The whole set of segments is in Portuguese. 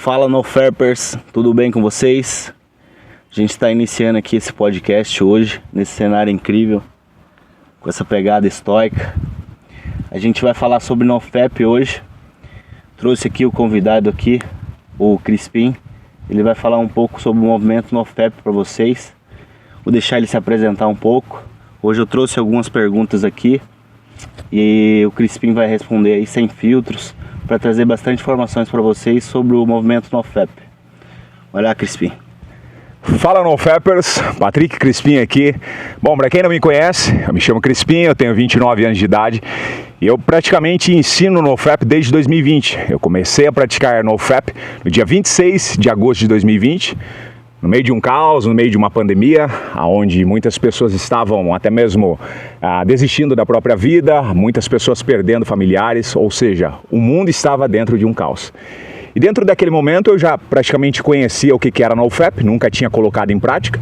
Fala NoFapers, tudo bem com vocês? A gente está iniciando aqui esse podcast hoje, nesse cenário incrível, com essa pegada estoica. A gente vai falar sobre NoFap hoje. Trouxe aqui o convidado aqui, o Crispim. Ele vai falar um pouco sobre o movimento NoFap para vocês. Vou deixar ele se apresentar um pouco. Hoje eu trouxe algumas perguntas aqui e o Crispim vai responder aí sem filtros, para trazer bastante informações para vocês sobre o movimento NoFap. Olha lá, Crispim. Fala NoFapers, Patrick Crispim aqui. Bom, para quem não me conhece, eu me chamo Crispim, eu tenho 29 anos de idade e eu praticamente ensino NoFap desde 2020. Eu comecei a praticar NoFap no dia 26 de agosto de 2020, no meio de um caos, no meio de uma pandemia, onde muitas pessoas estavam até mesmo desistindo da própria vida, muitas pessoas perdendo familiares, ou seja, o mundo estava dentro de um caos. E dentro daquele momento eu já praticamente conhecia o que era NoFap, nunca tinha colocado em prática,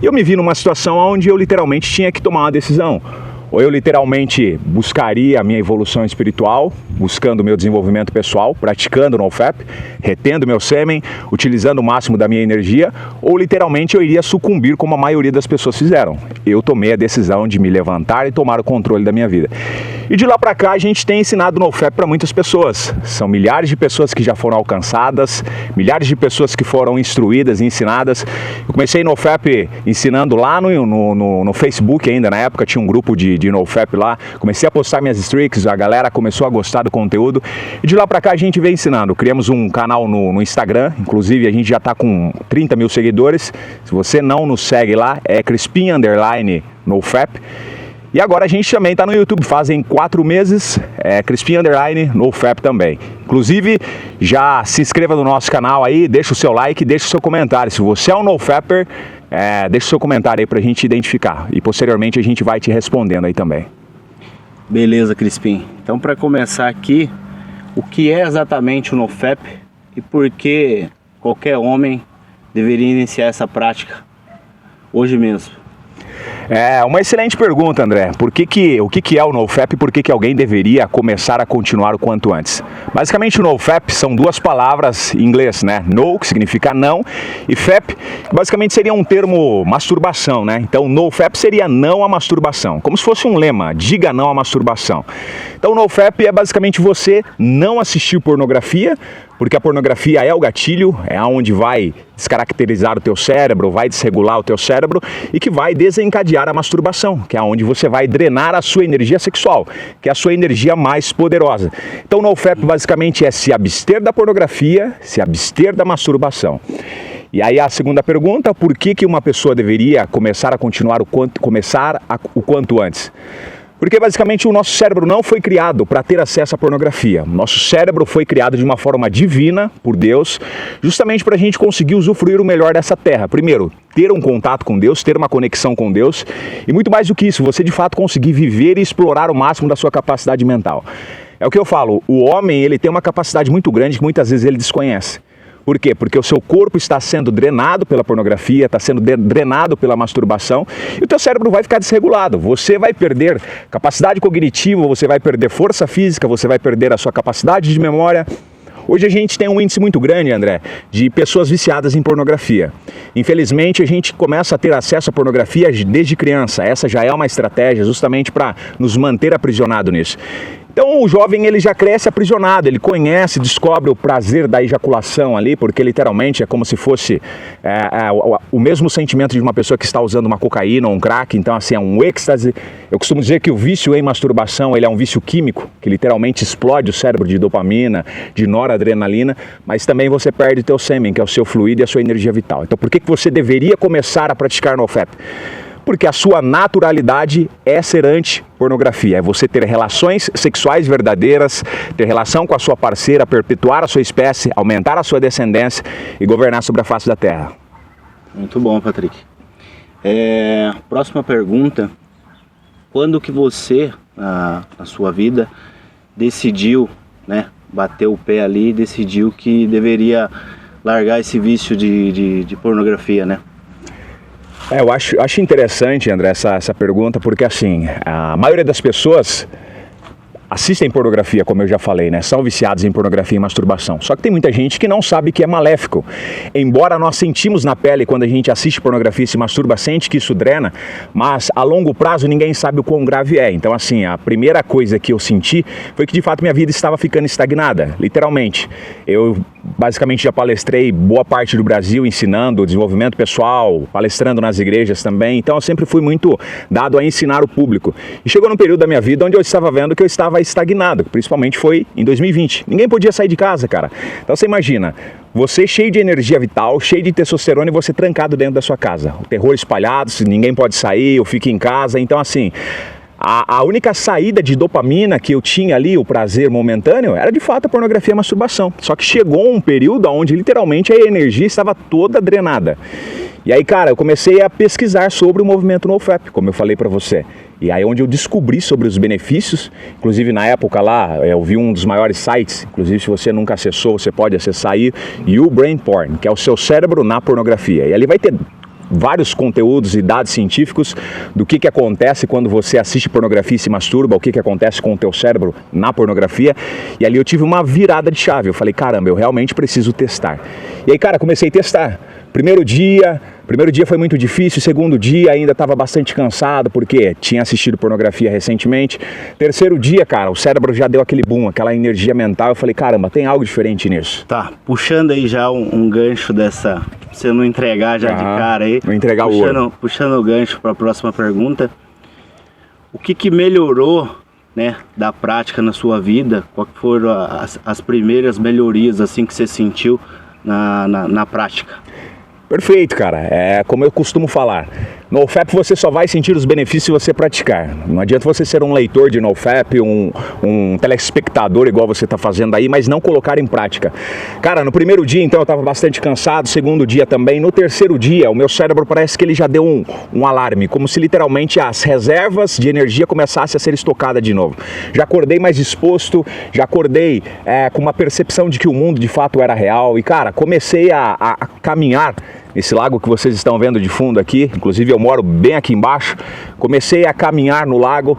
e eu me vi numa situação onde eu literalmente tinha que tomar uma decisão. Ou eu literalmente buscaria a minha evolução espiritual, buscando o meu desenvolvimento pessoal, praticando NoFap, retendo meu sêmen, utilizando o máximo da minha energia, ou literalmente eu iria sucumbir como a maioria das pessoas fizeram. Eu tomei a decisão de me levantar e tomar o controle da minha vida. E de lá para cá a gente tem ensinado NoFap para muitas pessoas. São milhares de pessoas que já foram alcançadas, milhares de pessoas que foram instruídas e ensinadas. Eu comecei NoFap ensinando lá no Facebook ainda, na época tinha um grupo de NoFap lá, comecei a postar minhas streaks, a galera começou a gostar do conteúdo e de lá pra cá a gente vem ensinando. Criamos um canal no Instagram, inclusive a gente já tá com 30 mil seguidores. Se você não nos segue lá, é Crispim_NoFap. E agora a gente também tá no YouTube, fazem 4 meses, Crispim_NoFap também. Inclusive, já se inscreva no nosso canal aí, deixa o seu like, deixa o seu comentário. Se você é um NoFapper, deixa o seu comentário aí pra gente identificar. E posteriormente a gente vai te respondendo aí também. Beleza, Crispim. Então, para começar aqui, o que é exatamente o NoFap e por que qualquer homem deveria iniciar essa prática hoje mesmo? É uma excelente pergunta, André. O que é o NoFap e por que alguém deveria começar a continuar o quanto antes? Basicamente o NoFap são duas palavras em inglês, né? No, que significa não, e Fap, que basicamente seria um termo masturbação, né? Então NoFap seria não à masturbação, como se fosse um lema, diga não à masturbação. Então o NoFap é basicamente você não assistir pornografia, porque a pornografia é o gatilho, é onde vai descaracterizar o teu cérebro, vai desregular o teu cérebro e que vai desencadear a masturbação, que é onde você vai drenar a sua energia sexual, que é a sua energia mais poderosa. Então o NoFap basicamente é se abster da pornografia, se abster da masturbação. E aí a segunda pergunta, por que uma pessoa deveria começar a continuar o quanto antes? Porque basicamente o nosso cérebro não foi criado para ter acesso à pornografia. Nosso cérebro foi criado de uma forma divina, por Deus, justamente para a gente conseguir usufruir o melhor dessa terra. Primeiro, ter um contato com Deus, ter uma conexão com Deus. E muito mais do que isso, você de fato conseguir viver e explorar o máximo da sua capacidade mental. É o que eu falo, o homem ele tem uma capacidade muito grande que muitas vezes ele desconhece. Por quê? Porque o seu corpo está sendo drenado pela pornografia, está sendo drenado pela masturbação e o teu cérebro vai ficar desregulado. Você vai perder capacidade cognitiva, você vai perder força física, você vai perder a sua capacidade de memória. Hoje a gente tem um índice muito grande, André, de pessoas viciadas em pornografia. Infelizmente, a gente começa a ter acesso à pornografia desde criança. Essa já é uma estratégia justamente para nos manter aprisionados nisso. Então o jovem ele já cresce aprisionado, ele conhece, descobre o prazer da ejaculação ali, porque literalmente é como se fosse o mesmo sentimento de uma pessoa que está usando uma cocaína ou um crack, então assim é um êxtase. Eu costumo dizer que o vício em masturbação ele é um vício químico, que literalmente explode o cérebro de dopamina, de noradrenalina, mas também você perde o teu sêmen, que é o seu fluido e a sua energia vital. Então por que você deveria começar a praticar NoFap? Porque a sua naturalidade é ser anti-pornografia, é você ter relações sexuais verdadeiras, ter relação com a sua parceira, perpetuar a sua espécie, aumentar a sua descendência e governar sobre a face da terra. Muito bom, Patrick. Próxima pergunta, quando que você, na sua vida, decidiu, né, bater o pé ali e decidiu que deveria largar esse vício de pornografia, né? Eu acho interessante, André, essa pergunta, porque assim, a maioria das pessoas assistem pornografia, como eu já falei, né? São viciados em pornografia e masturbação. Só que tem muita gente que não sabe que é maléfico. Embora nós sentimos na pele quando a gente assiste pornografia e se masturba, sente que isso drena, mas a longo prazo ninguém sabe o quão grave é. Então assim, a primeira coisa que eu senti foi que de fato minha vida estava ficando estagnada, literalmente. Eu basicamente já palestrei boa parte do Brasil ensinando desenvolvimento pessoal, palestrando nas igrejas também. Então eu sempre fui muito dado a ensinar o público. E chegou num período da minha vida onde eu estava vendo que eu estava estagnado, principalmente foi em 2020. Ninguém podia sair de casa, cara. Então você imagina, você cheio de energia vital, cheio de testosterona e você trancado dentro da sua casa. O terror espalhado, ninguém pode sair, eu fico em casa. Então assim, a única saída de dopamina que eu tinha ali, o prazer momentâneo, era de fato a pornografia e a masturbação. Só que chegou um período onde literalmente a energia estava toda drenada. E aí, cara, eu comecei a pesquisar sobre o movimento NoFap, como eu falei pra você. E aí onde eu descobri sobre os benefícios, inclusive na época lá, eu vi um dos maiores sites, inclusive se você nunca acessou, você pode acessar aí, You Brain Porn, que é o seu cérebro na pornografia. E ali vai ter vários conteúdos e dados científicos do que acontece quando você assiste pornografia e se masturba, o que acontece com o teu cérebro na pornografia. E ali eu tive uma virada de chave, eu falei, caramba, eu realmente preciso testar. E aí, cara, comecei a testar. Primeiro dia foi muito difícil, segundo dia ainda estava bastante cansado porque tinha assistido pornografia recentemente. Terceiro dia, cara, o cérebro já deu aquele boom, aquela energia mental. Eu falei, caramba, tem algo diferente nisso. Tá, puxando aí já um gancho dessa, pra você não entregar já de cara aí. Não entregar o ouro. Puxando o gancho para a próxima pergunta. O que melhorou, né, da prática na sua vida? Qual que foram as primeiras melhorias assim que você sentiu na prática? Perfeito, cara. É como eu costumo falar. NoFap você só vai sentir os benefícios se você praticar. Não adianta você ser um leitor de NoFap, um telespectador igual você está fazendo aí, mas não colocar em prática. Cara, no primeiro dia, então, eu estava bastante cansado, segundo dia também. No terceiro dia, o meu cérebro parece que ele já deu um alarme, como se literalmente as reservas de energia começassem a ser estocadas de novo. Já acordei mais disposto, já acordei com uma percepção de que o mundo de fato era real. E, cara, comecei a caminhar nesse lago que vocês estão vendo de fundo aqui, inclusive eu moro bem aqui embaixo, comecei a caminhar no lago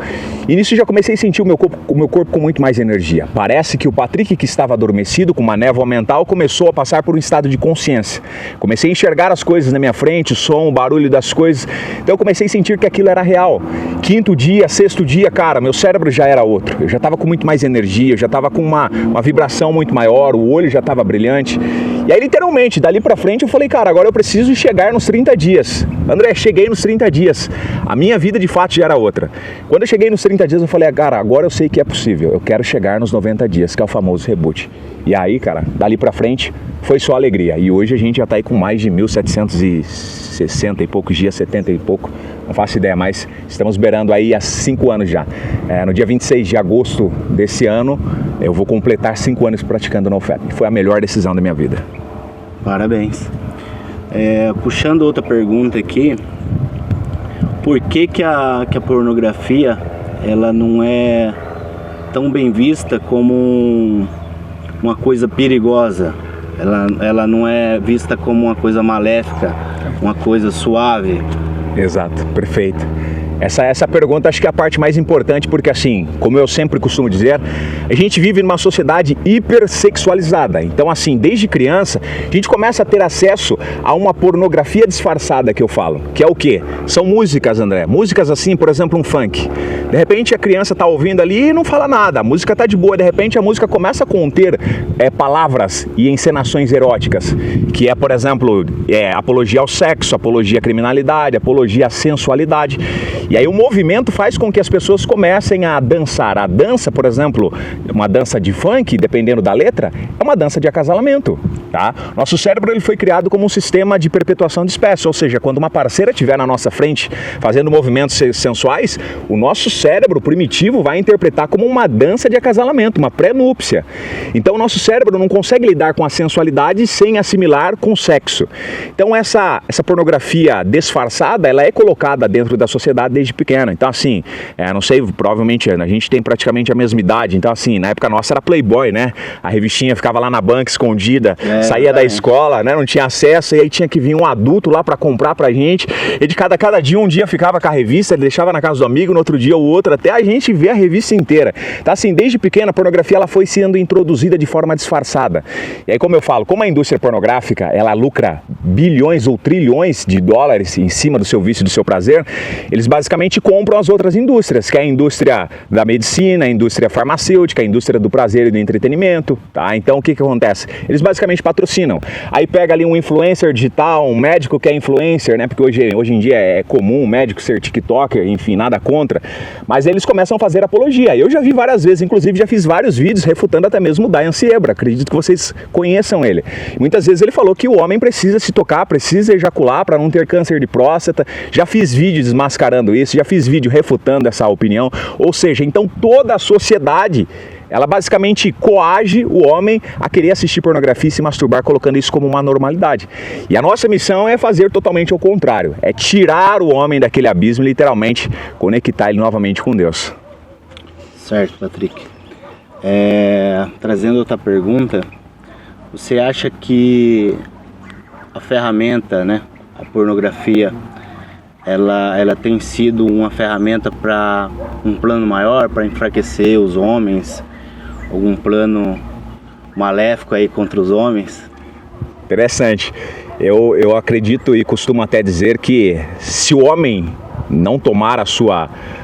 e nisso já comecei a sentir o meu corpo com muito mais energia. Parece que o Patrick, que estava adormecido com uma névoa mental, começou a passar por um estado de consciência. Comecei a enxergar as coisas na minha frente, o som, o barulho das coisas, então eu comecei a sentir que aquilo era real. Quinto dia, sexto dia, cara, meu cérebro já era outro, eu já estava com muito mais energia, eu já estava com uma vibração muito maior, o olho já estava brilhante. E aí literalmente, dali pra frente eu falei, cara, agora eu preciso chegar nos 30 dias. André, cheguei nos 30 dias. A minha vida de fato já era outra. Quando eu cheguei nos 30 dias eu falei, cara, agora eu sei que é possível. Eu quero chegar nos 90 dias, que é o famoso reboot. E aí, cara, dali pra frente foi só alegria. E hoje a gente já tá aí com mais de 1.760 e poucos dias, 70 e pouco. Não faço ideia, mas estamos beirando aí há 5 anos já. No dia 26 de agosto desse ano, eu vou completar 5 anos praticando NoFap. Foi a melhor decisão da minha vida. Parabéns. Puxando outra pergunta aqui, por que a pornografia ela não é tão bem vista como uma coisa perigosa? Ela não é vista como uma coisa maléfica, uma coisa suave? Exato, perfeito. Essa pergunta acho que é a parte mais importante, porque assim, como eu sempre costumo dizer, a gente vive numa sociedade hipersexualizada. Então assim, desde criança, a gente começa a ter acesso a uma pornografia disfarçada que eu falo. Que é o quê? São músicas, André. Músicas assim, por exemplo, um funk. De repente a criança tá ouvindo ali e não fala nada. A música tá de boa. De repente a música começa a conter palavras e encenações eróticas. Que é, por exemplo, apologia ao sexo, apologia à criminalidade, apologia à sensualidade. E aí o movimento faz com que as pessoas comecem a dançar. A dança, por exemplo, uma dança de funk, dependendo da letra, é uma dança de acasalamento, tá? Nosso cérebro ele foi criado como um sistema de perpetuação de espécie, ou seja, quando uma parceira estiver na nossa frente fazendo movimentos sensuais, o nosso cérebro primitivo vai interpretar como uma dança de acasalamento, uma pré-núpcia. Então o nosso cérebro não consegue lidar com a sensualidade sem assimilar com o sexo. Então essa pornografia disfarçada, ela é colocada dentro da sociedade desde pequeno. Então assim, não sei, provavelmente a gente tem praticamente a mesma idade. Então assim, na época nossa era Playboy, né? A revistinha ficava lá na banca escondida, saía da escola, né? Não tinha acesso, e aí tinha que vir um adulto lá para comprar pra gente. E de cada dia, um dia ficava com a revista, ele deixava na casa do amigo, no outro dia o outro, até a gente ver a revista inteira. Então assim, desde pequena a pornografia ela foi sendo introduzida de forma disfarçada. E aí, como eu falo, como a indústria pornográfica ela lucra bilhões ou trilhões de dólares em cima do seu vício e do seu prazer, eles basicamente compram as outras indústrias, que é a indústria da medicina, a indústria farmacêutica, a indústria do prazer e do entretenimento, tá? Então o que acontece? Eles basicamente patrocinam. Aí pega ali um influencer digital, um médico que é influencer, né? Porque hoje em dia é comum um médico ser tiktoker, enfim, nada contra, mas eles começam a fazer apologia. Eu já vi várias vezes, inclusive já fiz vários vídeos refutando até mesmo o Dayan Siebra, acredito que vocês conheçam ele. Muitas vezes ele falou que o homem precisa se tocar, precisa ejacular para não ter câncer de próstata. Já fiz vídeo desmascarando isso, já fiz vídeo refutando essa opinião. Ou seja, então toda a sociedade ela basicamente coage o homem a querer assistir pornografia e se masturbar, colocando isso como uma normalidade. E a nossa missão é fazer totalmente o contrário, é tirar o homem daquele abismo e literalmente conectar ele novamente com Deus. Certo, Patrick. Trazendo outra pergunta, você acha que a ferramenta, né, a pornografia, ela tem sido uma ferramenta para um plano maior, para enfraquecer os homens, algum plano maléfico aí contra os homens? Interessante. Eu acredito e costumo até dizer que se o homem não tomar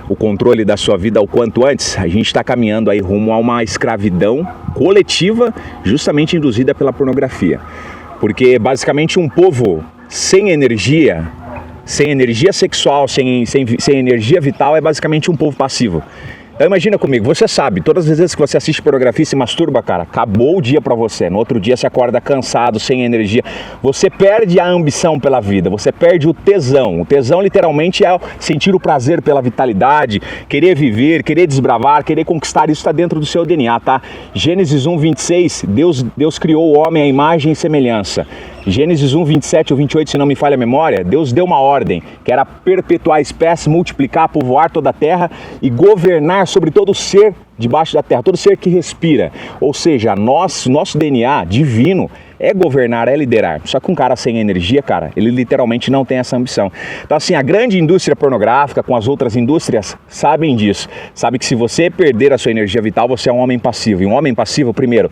o controle da sua vida o quanto antes, a gente está caminhando aí rumo a uma escravidão coletiva, justamente induzida pela pornografia. Porque basicamente um povo sem energia sexual, sem energia vital, é basicamente um povo passivo. Então imagina comigo, você sabe, todas as vezes que você assiste pornografia e se masturba, cara, acabou o dia pra você. No outro dia você acorda cansado, sem energia. Você perde a ambição pela vida, você perde o tesão. O tesão literalmente é sentir o prazer pela vitalidade, querer viver, querer desbravar, querer conquistar. Isso está dentro do seu DNA, tá? Gênesis 1:26, Deus criou o homem à imagem e semelhança. Gênesis 1, 27 ou 28, se não me falha a memória, Deus deu uma ordem, que era perpetuar a espécie, multiplicar, povoar toda a terra e governar sobre todo ser debaixo da terra, todo ser que respira. Ou seja, nosso DNA divino é governar, é liderar. Só que um cara sem energia, cara, ele literalmente não tem essa ambição. Então assim, a grande indústria pornográfica com as outras indústrias sabem disso. Sabe que se você perder a sua energia vital, você é um homem passivo. E um homem passivo, primeiro,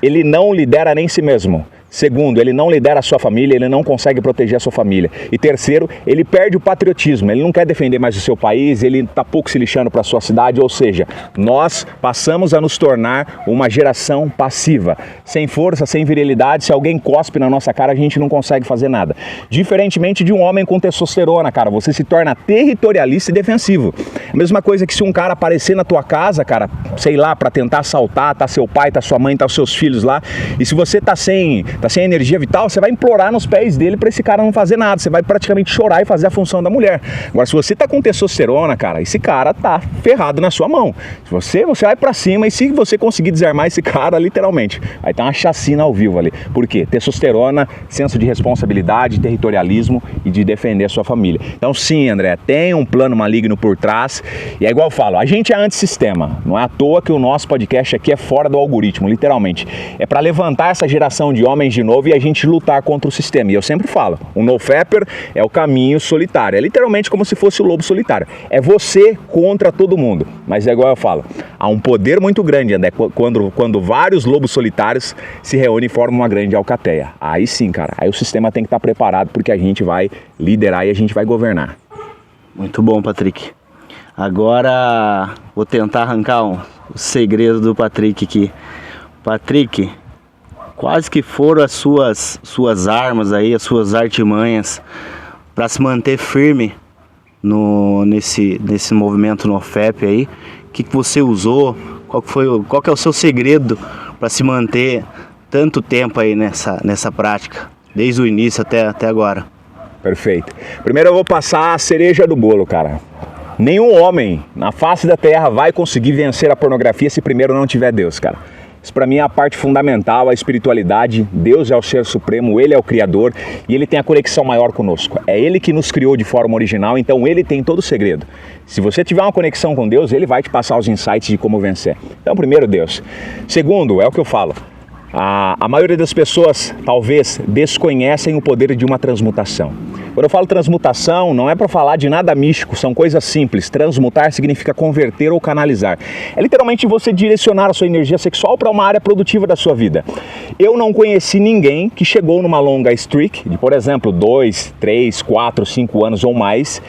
ele não lidera nem si mesmo. Segundo, ele não lidera a sua família, ele não consegue proteger a sua família. E terceiro, ele perde o patriotismo, ele não quer defender mais o seu país, ele está pouco se lixando para a sua cidade, ou seja, nós passamos a nos tornar uma geração passiva, sem força, sem virilidade. Se alguém cospe na nossa cara, a gente não consegue fazer nada. Diferentemente de um homem com testosterona, cara, você se torna territorialista e defensivo. A mesma coisa que se um cara aparecer na tua casa, cara, sei lá, para tentar assaltar, tá seu pai, tá sua mãe, tá os seus filhos lá, e se você tá sem energia vital, você vai implorar nos pés dele para esse cara não fazer nada, você vai praticamente chorar e fazer a função da mulher. Agora, se você tá com testosterona, cara, esse cara tá ferrado na sua mão. Você vai para cima, e se você conseguir desarmar esse cara, literalmente, aí tá uma chacina ao vivo ali. Por quê? Testosterona, senso de responsabilidade, territorialismo e de defender a sua família. Então sim, André, tem um plano maligno por trás, e é igual eu falo, a gente é antissistema, não é à toa que o nosso podcast aqui é fora do algoritmo, literalmente. É para levantar essa geração de homens de novo e a gente lutar contra o sistema. E eu sempre falo, o NoFapper é o caminho solitário. É literalmente como se fosse o lobo solitário. É você contra todo mundo. Mas é igual eu falo, há um poder muito grande, André, quando vários lobos solitários se reúnem e formam uma grande alcateia. Aí sim, cara, aí o sistema tem que estar preparado, porque a gente vai liderar e a gente vai governar. Muito bom, Patrick. Agora vou tentar arrancar o segredo do Patrick aqui. Patrick, quais que foram as suas armas aí, as suas artimanhas para se manter firme nesse movimento NoFap aí? O que você usou? Qual que é o seu segredo para se manter tanto tempo aí nessa prática, desde o início até agora? Perfeito. Primeiro eu vou passar a cereja do bolo, cara. Nenhum homem na face da terra vai conseguir vencer a pornografia se primeiro não tiver Deus, cara. Isso para mim é a parte fundamental, a espiritualidade. Deus é o ser supremo, Ele é o Criador e Ele tem a conexão maior conosco. É Ele que nos criou de forma original, então Ele tem todo o segredo. Se você tiver uma conexão com Deus, Ele vai te passar os insights de como vencer. Então, primeiro, Deus. Segundo, é o que eu falo. A maioria das pessoas talvez desconhecem o poder de uma transmutação. Quando eu falo transmutação, não é para falar de nada místico, são coisas simples. Transmutar significa converter ou canalizar. É literalmente você direcionar a sua energia sexual para uma área produtiva da sua vida. Eu não conheci ninguém que chegou numa longa streak, de por exemplo 2, 3, 4, 5 anos ou mais,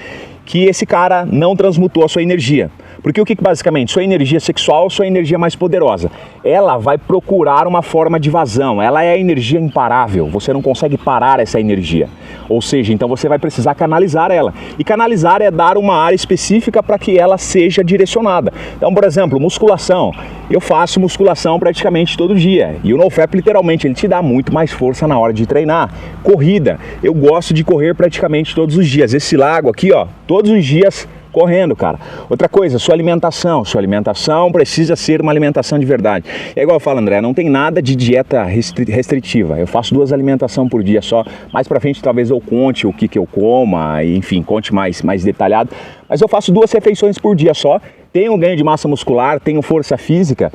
que esse cara não transmutou a sua energia. Porque o que basicamente? Sua energia sexual, sua energia mais poderosa. Ela vai procurar uma forma de vazão. Ela é a energia imparável. Você não consegue parar essa energia. Ou seja, então você vai precisar canalizar ela. E canalizar é dar uma área específica para que ela seja direcionada. Então, por exemplo, musculação. Eu faço musculação praticamente todo dia. E o NoFap, literalmente, ele te dá muito mais força na hora de treinar. Corrida. Eu gosto de correr praticamente todos os dias. Esse lago aqui, ó, todos os dias correndo, cara. Outra coisa, sua alimentação. Sua alimentação precisa ser uma alimentação de verdade. É igual eu falo, André, não tem nada de dieta restritiva. Eu faço 2 alimentações por dia só. Mais pra frente talvez eu conte o que eu coma, enfim, conte mais detalhado. Mas eu faço 2 refeições por dia só. Tenho ganho de massa muscular, tenho força física.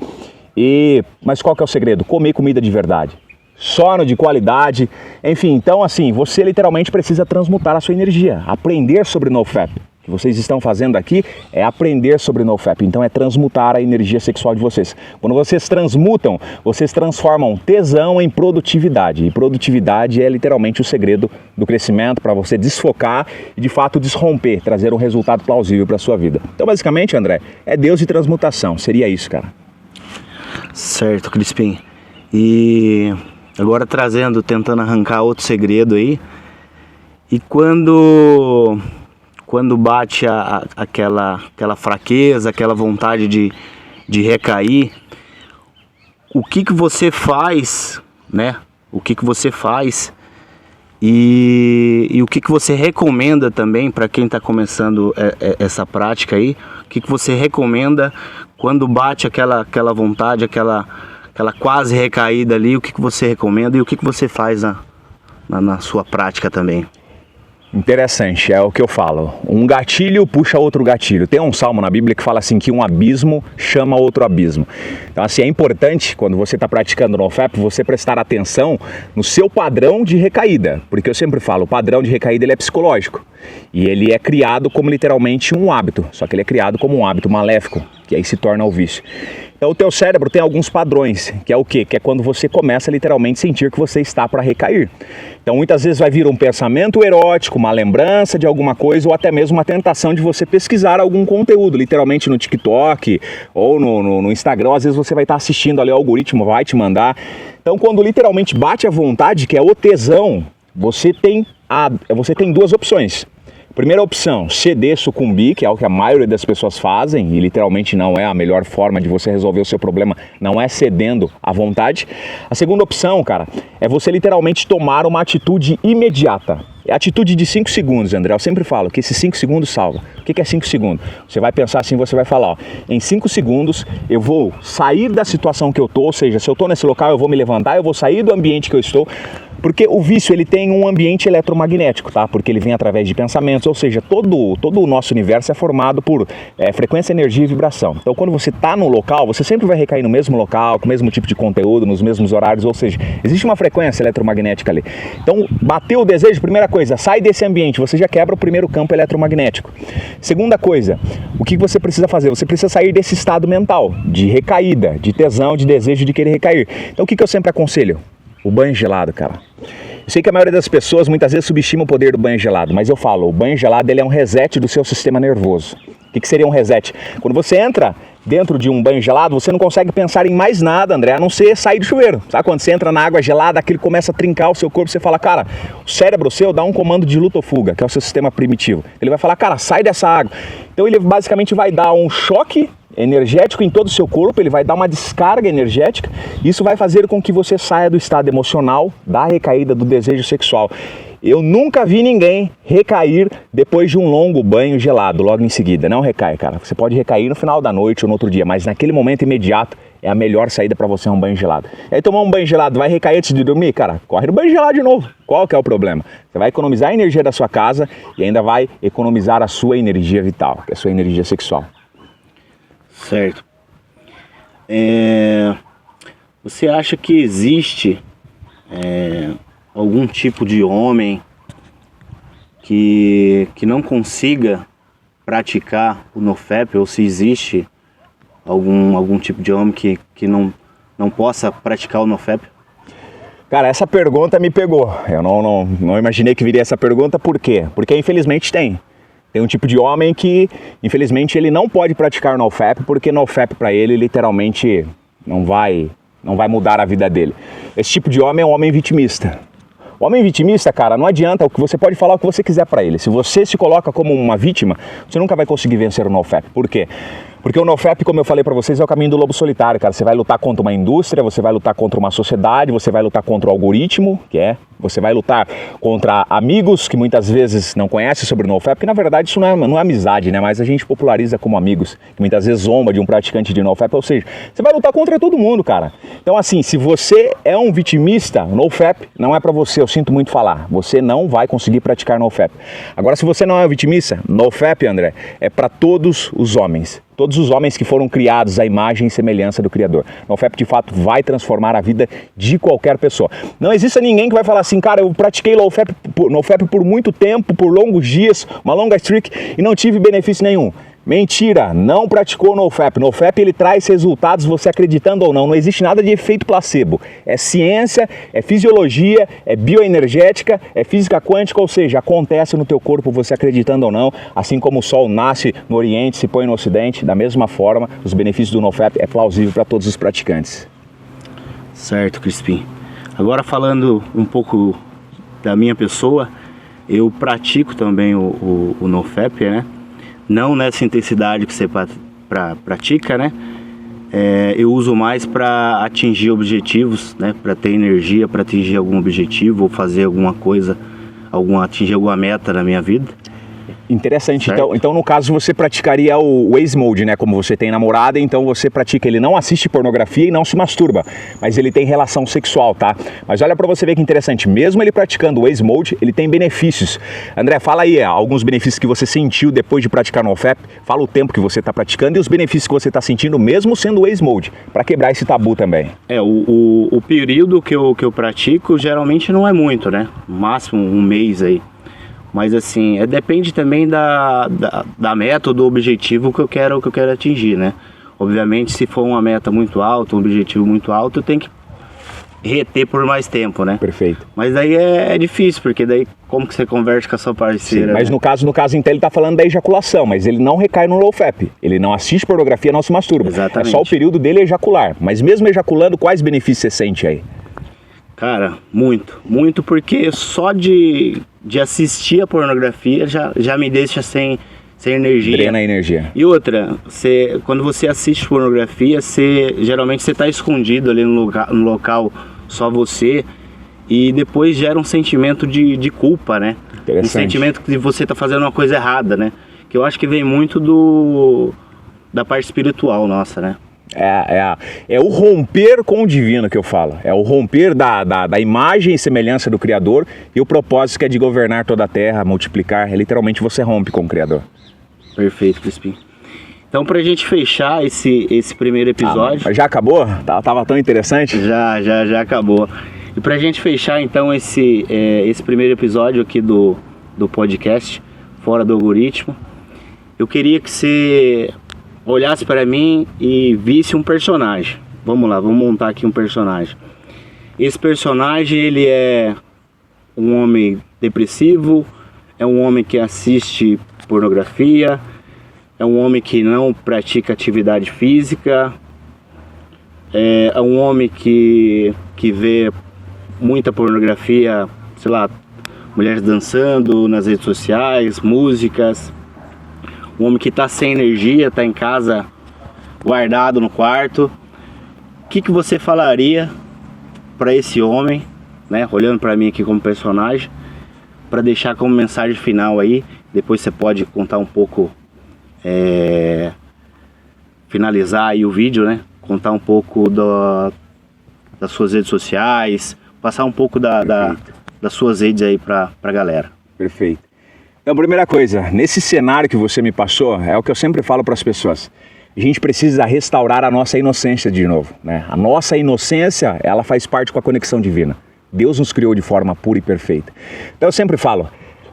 Mas qual que é o segredo? Comer comida de verdade. Sono de qualidade, enfim. Então assim, você literalmente precisa transmutar a sua energia. Aprender sobre NoFap. O que vocês estão fazendo aqui é aprender sobre NoFap, então é transmutar a energia sexual de vocês. Quando vocês transmutam, vocês transformam tesão em produtividade. E produtividade é literalmente o segredo do crescimento para você desfocar e de fato desromper, trazer um resultado plausível para a sua vida. Então basicamente, André, é Deus de transmutação, seria isso, cara. Certo, Crispim. E agora tentando arrancar outro segredo aí. E quando bate aquela fraqueza, aquela vontade de recair, o que você faz, né? O que você faz e o que você recomenda também para quem está começando essa prática aí? O que você recomenda quando bate aquela vontade, aquela quase recaída ali? O que você recomenda e o que você faz na sua prática também? Interessante, é o que eu falo. Um gatilho puxa outro gatilho. Tem um salmo na Bíblia que fala assim que um abismo chama outro abismo. Então assim, é importante quando você está praticando NoFap, você prestar atenção no seu padrão de recaída. Porque eu sempre falo, o padrão de recaída ele é psicológico. E ele é criado como literalmente um hábito. Só que ele é criado como um hábito maléfico, que aí se torna o vício. Então o teu cérebro tem alguns padrões, que é o quê? Que é quando você começa a literalmente sentir que você está para recair. Então muitas vezes vai vir um pensamento erótico, uma lembrança de alguma coisa ou até mesmo uma tentação de você pesquisar algum conteúdo, literalmente no TikTok ou no Instagram. Às vezes você vai estar assistindo ali, o algoritmo vai te mandar. Então quando literalmente bate a vontade, que é o tesão, você tem 2 opções. Primeira opção, ceder, sucumbir, que é o que a maioria das pessoas fazem e literalmente não é a melhor forma de você resolver o seu problema, não é cedendo à vontade. A segunda opção, cara, é você literalmente tomar uma atitude imediata. É atitude de 5 segundos, André. Eu sempre falo que esses 5 segundos salva. O que é 5 segundos? Você vai pensar assim, você vai falar, ó, em 5 segundos eu vou sair da situação que eu tô, ou seja, se eu tô nesse local eu vou me levantar, eu vou sair do ambiente que eu estou, porque o vício ele tem um ambiente eletromagnético, tá? Porque ele vem através de pensamentos, ou seja, todo o nosso universo é formado por frequência, energia e vibração. Então quando você tá no local, você sempre vai recair no mesmo local, com o mesmo tipo de conteúdo, nos mesmos horários, ou seja, existe uma frequência eletromagnética ali. Então bateu o desejo, primeira coisa, sai desse ambiente, você já quebra o primeiro campo eletromagnético. Segunda coisa, o que você precisa fazer? Você precisa sair desse estado mental, de recaída, de tesão, de desejo de querer recair. Então o que eu sempre aconselho? O banho gelado, cara. Eu sei que a maioria das pessoas muitas vezes subestima o poder do banho gelado, mas eu falo, o banho gelado ele é um reset do seu sistema nervoso. O que seria um reset? Quando você entra dentro de um banho gelado, você não consegue pensar em mais nada, André, a não ser sair do chuveiro. Sabe quando você entra na água gelada, aquilo começa a trincar o seu corpo, você fala, cara, o cérebro seu dá um comando de luta ou fuga, que é o seu sistema primitivo. Ele vai falar, cara, sai dessa água. Então ele basicamente vai dar um choque energético em todo o seu corpo, ele vai dar uma descarga energética, isso vai fazer com que você saia do estado emocional, da recaída do desejo sexual. Eu nunca vi ninguém recair depois de um longo banho gelado, logo em seguida. Não recai, cara. Você pode recair no final da noite ou no outro dia, mas naquele momento imediato é a melhor saída para você, um banho gelado. E aí tomar um banho gelado, vai recair antes de dormir? Cara, corre no banho gelado de novo. Qual que é o problema? Você vai economizar a energia da sua casa e ainda vai economizar a sua energia vital, que é a sua energia sexual. Certo. Você acha que existe algum tipo de homem que não consiga praticar o NoFap, ou se existe algum tipo de homem que não possa praticar o NoFap? Cara, essa pergunta me pegou. Eu não imaginei que viria essa pergunta. Por quê? Porque infelizmente tem. Tem um tipo de homem que, infelizmente, ele não pode praticar o NoFap, porque NoFap para ele, literalmente, não vai mudar a vida dele. Esse tipo de homem é um homem vitimista. O homem vitimista, cara, não adianta, você pode falar o que você quiser para ele. Se você se coloca como uma vítima, você nunca vai conseguir vencer o NoFap. Por quê? Porque o NoFap, como eu falei para vocês, é o caminho do lobo solitário, cara. Você vai lutar contra uma indústria, você vai lutar contra uma sociedade, você vai lutar contra o algoritmo, você vai lutar contra amigos que muitas vezes não conhecem sobre o NoFap, porque na verdade isso não é amizade, né? Mas a gente populariza como amigos, que muitas vezes zomba de um praticante de NoFap, ou seja, você vai lutar contra todo mundo, cara. Então assim, se você é um vitimista, o NoFap não é para você, eu sinto muito falar. Você não vai conseguir praticar NoFap. Agora, se você não é um vitimista, NoFap, André, é para todos os homens. Todos os homens que foram criados à imagem e semelhança do Criador. O NoFap, de fato, vai transformar a vida de qualquer pessoa. Não existe ninguém que vai falar assim, cara, eu pratiquei NoFap por muito tempo, por longos dias, uma longa streak, e não tive benefício nenhum. Mentira, não praticou NoFap. NoFap, ele traz resultados, você acreditando ou não. Não existe nada de efeito placebo. É ciência, é fisiologia, é bioenergética, é física quântica, ou seja, acontece no teu corpo, você acreditando ou não. Assim como o sol nasce no Oriente, se põe no Ocidente, da mesma forma, os benefícios do NoFap é plausível para todos os praticantes. Certo, Crispim. Agora falando um pouco da minha pessoa, eu pratico também o NoFap, né? Não nessa intensidade que você pratica, né? Eu uso mais para atingir objetivos, né? Para ter energia, para atingir algum objetivo ou fazer alguma coisa, atingir alguma meta na minha vida. Interessante. Então, no caso, você praticaria o Ace Mode, né? Como você tem namorada, então você pratica. Ele não assiste pornografia e não se masturba, mas ele tem relação sexual, tá? Mas olha pra você ver que interessante. Mesmo ele praticando o Ace Mode, ele tem benefícios. André, fala aí alguns benefícios que você sentiu depois de praticar NoFap. Fala o tempo que você tá praticando e os benefícios que você tá sentindo, mesmo sendo o Ace Mode, pra quebrar esse tabu também. O período que eu pratico geralmente não é muito, né? No máximo um mês aí. Mas assim, depende também da meta, do objetivo que eu quero atingir, né? Obviamente, se for uma meta muito alta, um objetivo muito alto, eu tenho que reter por mais tempo, né? Perfeito. Mas daí é difícil, porque daí como que você converte com a sua parceira? Sim, mas né? no caso então ele tá falando da ejaculação, mas ele não recai no NoFap. Ele não assiste pornografia, não se masturba. Exatamente. É só o período dele ejacular. Mas mesmo ejaculando, quais benefícios você sente aí? Cara, muito, porque só de assistir a pornografia já me deixa sem energia. Drena a energia. E outra, quando você assiste pornografia, geralmente você está escondido ali no local, só você, e depois gera um sentimento de culpa, né? Um sentimento que você está fazendo uma coisa errada, né? Que eu acho que vem muito da parte espiritual nossa, né? É o romper com o divino que eu falo. É o romper da imagem e semelhança do Criador e o propósito que é de governar toda a terra, multiplicar. Literalmente você rompe com o Criador. Perfeito, Crispim. Então, pra gente fechar esse primeiro episódio... Mas já acabou? Tava tão interessante? Já acabou. E pra gente fechar, então, esse primeiro episódio aqui do podcast, Fora do Algoritmo, eu queria que você olhasse para mim e visse um personagem. Vamos lá, vamos montar aqui um personagem. Esse personagem, ele é um homem depressivo, é um homem que assiste pornografia, é um homem que não pratica atividade física, é um homem que vê muita pornografia, sei lá, mulheres dançando nas redes sociais, músicas. Um homem que está sem energia, está em casa, guardado no quarto. O que você falaria para esse homem, né, olhando para mim aqui como personagem, para deixar como mensagem final aí, depois você pode contar um pouco, finalizar aí o vídeo, né? Contar um pouco das suas redes sociais, passar um pouco das suas redes aí pra galera. Perfeito. Então, primeira coisa, nesse cenário que você me passou, é o que eu sempre falo para as pessoas. A gente precisa restaurar a nossa inocência de novo, né? A nossa inocência, ela faz parte com a conexão divina. Deus nos criou de forma pura e perfeita. Então eu sempre falo,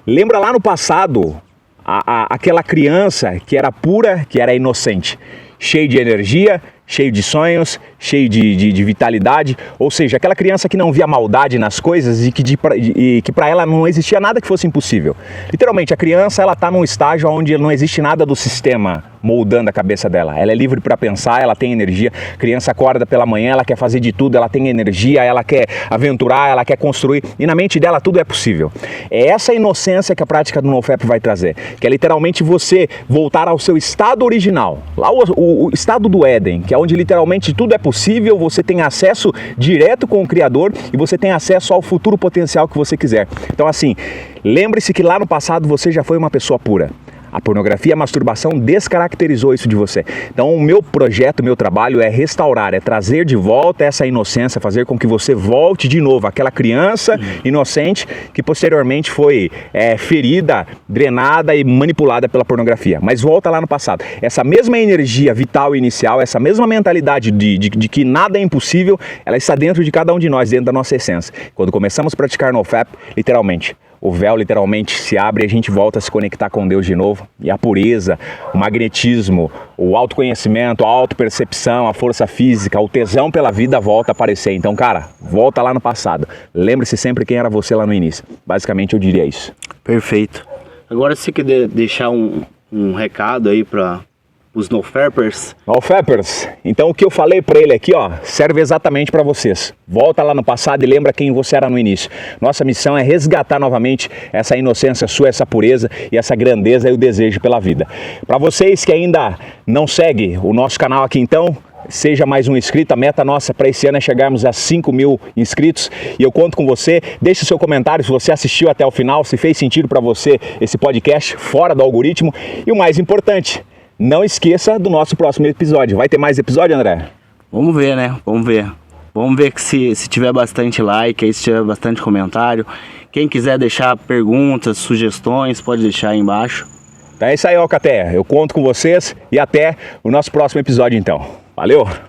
lembra lá no passado, aquela criança que era pura, que era inocente, cheio de energia, cheio de sonhos, cheio de vitalidade, ou seja, aquela criança que não via maldade nas coisas e que para ela não existia nada que fosse impossível. Literalmente, a criança ela está num estágio onde não existe nada do sistema moldando a cabeça dela. Ela é livre para pensar, ela tem energia. A criança acorda pela manhã, ela quer fazer de tudo, ela tem energia, ela quer aventurar, ela quer construir, e na mente dela tudo é possível. É essa inocência que a prática do NoFap vai trazer, que é literalmente você voltar ao seu estado original, lá o estado do Éden, que é onde literalmente tudo é possível, você tem acesso direto com o Criador e você tem acesso ao futuro potencial que você quiser. Então assim, lembre-se que lá no passado você já foi uma pessoa pura. A pornografia e a masturbação descaracterizou isso de você. Então o meu projeto, o meu trabalho é restaurar, é trazer de volta essa inocência, fazer com que você volte de novo àquela criança inocente que posteriormente foi ferida, drenada e manipulada pela pornografia. Mas volta lá no passado. Essa mesma energia vital inicial, essa mesma mentalidade de que nada é impossível, ela está dentro de cada um de nós, dentro da nossa essência. Quando começamos a praticar NoFap, literalmente, o véu literalmente se abre e a gente volta a se conectar com Deus de novo. E a pureza, o magnetismo, o autoconhecimento, a autopercepção, a força física, o tesão pela vida volta a aparecer. Então, cara, volta lá no passado. Lembre-se sempre quem era você lá no início. Basicamente, eu diria isso. Perfeito. Agora, se você quer deixar um recado aí para os NoFappers. NoFappers, então o que eu falei para ele aqui, ó, serve exatamente para vocês. Volta lá no passado e lembra quem você era no início. Nossa missão é resgatar novamente essa inocência sua, essa pureza e essa grandeza e o desejo pela vida. Para vocês que ainda não seguem o nosso canal aqui então, seja mais um inscrito. A meta nossa para esse ano é chegarmos a 5.000 inscritos e eu conto com você. Deixe o seu comentário se você assistiu até o final, se fez sentido para você esse podcast fora do algoritmo e o mais importante, não esqueça do nosso próximo episódio. Vai ter mais episódio, André? Vamos ver, né? Vamos ver. Vamos ver que se tiver bastante like, aí se tiver bastante comentário. Quem quiser deixar perguntas, sugestões, pode deixar aí embaixo. Então é isso aí, Alcateia. Eu conto com vocês e até o nosso próximo episódio, então. Valeu!